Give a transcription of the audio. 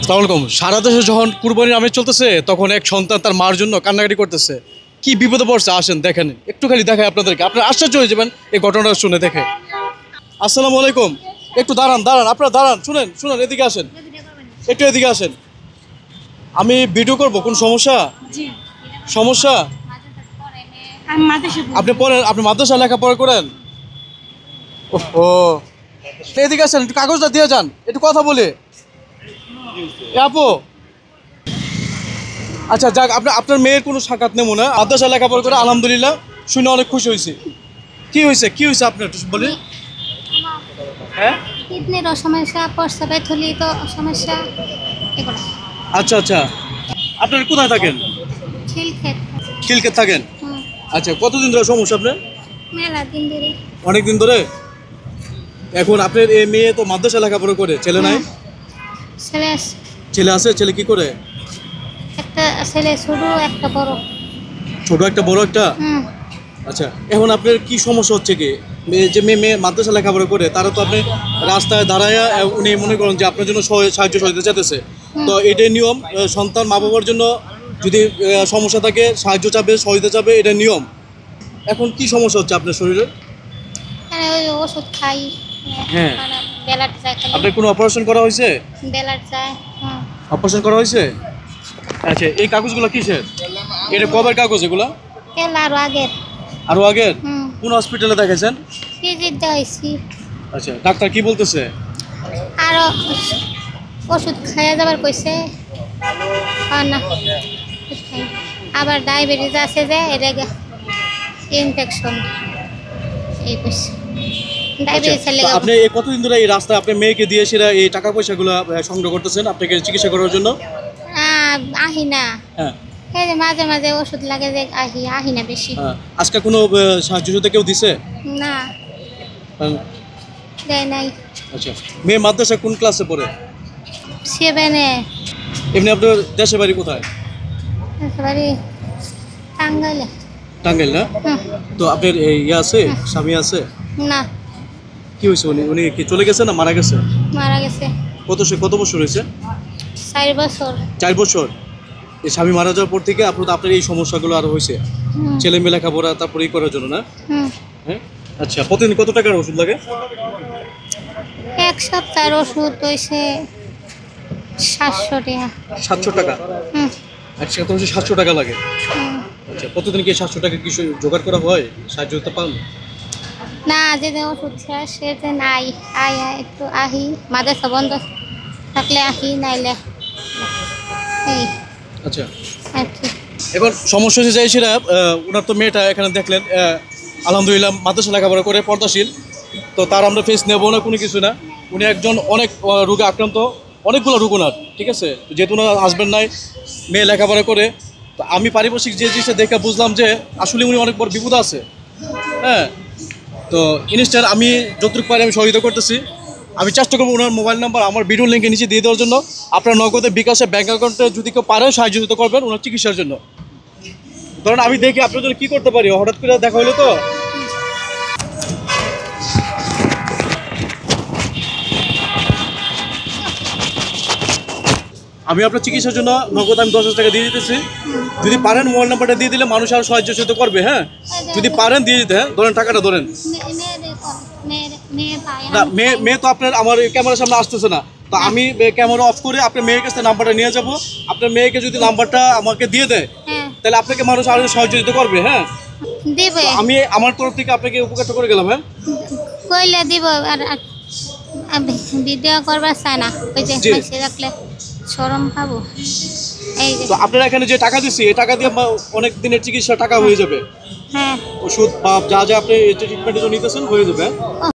আসসালামু আলাইকুম। সারা দেশে যখন কুরবানির আমেজ চলতেছে তখন এক সন্তান তার মার জন্য কান্নাকাটি করতেছে। কি বিপদে পড়ছে আসেন দেখেন, একটু খালি দেখায় আপনাদেরকে, আপনারা আশ্চর্য হয়ে যাবেন এই ঘটনাটা শুনে দেখে। আসসালামু আলাইকুম, একটু দাঁড়ান দাঁড়ান, আপনারা দাঁড়ান, শুনেন শুনেন, এদিকে আসেন, একটু এদিকে আসেন। আমি ভিডিও করব, কোন সমস্যা? সমস্যা? আপনি পড়েন, আপনি মাদ্রাসা লেখাপড়া করেন? ও এদিকে আসেন, একটু কাগজটা দিয়ে যান, একটু কথা বলি। আপু আচ্ছা যাক, আপনার মেয়ের কোনো সাক্ষাৎ নেব না, মাদ্রাসা লেখাপড়া করে আলহামদুলিল্লাহ, শুনে অনেক খুশি হয়েছি। কি হয়েছে, কি হয়েছে আপনার একটু বলি। হ্যাঁ কিডনির সমস্যা, প্রস্রাবে থলি তো সমস্যা এগুলো। আচ্ছা আচ্ছা, আপনার কোথায় থাকেন? খিলক্ষেত। খিলক্ষেত থাকেন? আচ্ছা, কতদিন ধরে সমস্যা আপনার? মেলা দিন ধরে। অনেক দিন ধরে। এখন আপনার এই মেয়ে তো মাদ্রাসা লেখাপড়া করে, ছেলে নাই? ছেলে আছে। ছেলে আছে? ছেলে কি করে? একটা ছেলে ছোট, একটা বড়। ছোট একটা বড় একটা? আচ্ছা, এখন আপনার কি সমস্যা হচ্ছে কি, যে মেয়ে মাদ্রাসা লেখাপড়া করে তারা তো আপনি রাস্তায় দাঁড়ায়, উনি মনে করেন যে আপনার জন্য সাহায্য সহযোগিতা চাইতেছে, তো এটাই নিয়ম। সন্তান মা বাবার জন্য যদি সমস্যা থাকে সাহায্য চাবে, সহযোগিতা চাবে, এটা নিয়ম। এখন কি সমস্যা হচ্ছে আপনার শরীরে? ওই ওষুধ খাই। হ্যাঁ। বেলার যায়। আপনার কোনো অপারেশন করা হয়েছে? বেলার যায়। অপারেশন করা হয়েছে? আচ্ছা, এই কাগজগুলো কিসের? এটা কবের কাগজ এগুলো? আরো আগের। আরো আগের? কোন হসপিটালে দেখাইছেন? পিজির দেখাইছি। আচ্ছা, ডাক্তার কি বলতেছে? আরো ওষুধ খাইয়া যাবার কইছে। না আবার ডায়াবেটিস আছে, যে এটা ইনফেকশন এই কইছে। আপনি কতদিন ধরে এই রাস্তায় আপনার মেয়েকে দিয়ে সেরা এই টাকা পয়সাগুলো সংগ্রহ করতেছেন আপনাকে চিকিৎসা করার জন্য? আহি না। হ্যাঁ, এই যে মাঝে মাঝে ওষুধ লাগে, যে আহি না বেশি। আজকে কোনো সাহায্য সাথে কেউ দিছে? না, দেয় নাই। আচ্ছা, মেয়ে মাদ্রাসা কোন ক্লাসে পড়ে? 7-এ। এমনি আপনার দেশের বাড়ি কোথায়? বাড়ি টাঙ্গাইলে। টাঙ্গাইল না? তো আপনার ইয়ে আছে, স্বামী আছে? না। কি হয়েছে, উনি কি চলে গেছে না মারা গেছে? মারা গেছে। কত বছর হয়েছে? 4 বছর। 4 বছর। এই স্বামী মারা যাওয়ার পর থেকে আপনার এই সমস্যাগুলো আরো হয়েছে, ছেলে মেয়ে লেখাপড়া তারপরে করার জন্য না? হ্যাঁ। আচ্ছা, প্রতিদিন কত টাকার ওষুধ লাগে? এক সপ্তাহের ওষুধ হয়েছে 700 টাকা। 700 টাকা? এক সপ্তাহে 700 টাকা লাগে? আচ্ছা, প্রতিদিন কি 700 টাকা কিছু জোগাড় করা হয়, সাহায্য করতে পান? না, যেদিন ওষুধ শেষ সেদিন একটু আহি, মাদ্রাসা বন্ধ থাকলে আহি, নাইলে এই। আচ্ছা, এখন সমস্যা হচ্ছে যে সেটা ওনার তো মেয়েটা এখানে দেখলেন আলহামদুলিল্লাহ মাদ্রাসা লেখাপড়া করে পর্দাশীল, তো তার আমরা ফেস নেবো না, কোনো কিছু না। উনি একজন অনেক রোগে আক্রান্ত, অনেকগুলো রোগ ওনার, ঠিক আছে? যেহেতু ওনার হাজব্যান্ড নাই, মেয়ে লেখাপড়া করে, তো আমি পারিপার্শ্বিক যে জিনিসটা দেখে বুঝলাম যে আসলে উনি অনেক বড় বিপদ আছে। হ্যাঁ, তো ইনস্ট্যান্ট আমি যতটুকু পারি আমি সহযোগিতা করতেছি। আমি চেষ্টা করবো ওনার মোবাইল নাম্বার আমার ভিডিও লিঙ্কে নিচে দিয়ে দেওয়ার জন্য। আপনার নগদে বিকাশে ব্যাঙ্ক অ্যাকাউন্টে যদি কেউ পারেন সাহায্য করবেন ওনার চিকিৎসার জন্য। ধরেন আমি দেখি আপনার জন্য কী করতে পারি, হঠাৎ করে দেখা হলো তো। আমি আপনার চিকিৎসার জন্য নগদ আমি 10,000 টাকা দিয়ে দিতেছি। যদি পারেন মোবাইল নাম্বারটা দিয়ে দিলে মানুষ আরও সাহায্য করবে। হ্যাঁ, যদি পারেন দিয়ে দিতে। হ্যাঁ, ধরেন টাকাটা ধরেন। না, মেয়ে তো আপনার আমার ক্যামেরার সামনে আসতেছে না, তো আমি ক্যামেরা অফ করে আপনার মেয়ের কাছে নাম্বারটা নিয়ে যাব। আপনার মেয়েকে যদি নাম্বারটা আমাকে দিয়ে দেয় তাহলে আপনাকে মানুষ আরও সহযোগিতা করবে। হ্যাঁ, আমি আমার তরফ থেকে আপনাকে উপকারটা করে গেলাম। হ্যাঁ, কইলে দিব। আর ভিডিও করবার চাই না, ওই যে রাখলে শরম পাবো। এই তো আপনারা এখানে যে টাকা দিচ্ছি এই টাকা দিয়ে অনেক দিনের চিকিৎসা টাকা হয়ে যাবে। হ্যাঁ, ওষুধ বা যা যা আপনি ট্রিটমেন্টের জন্য নিতেছেন হয়ে যাবে।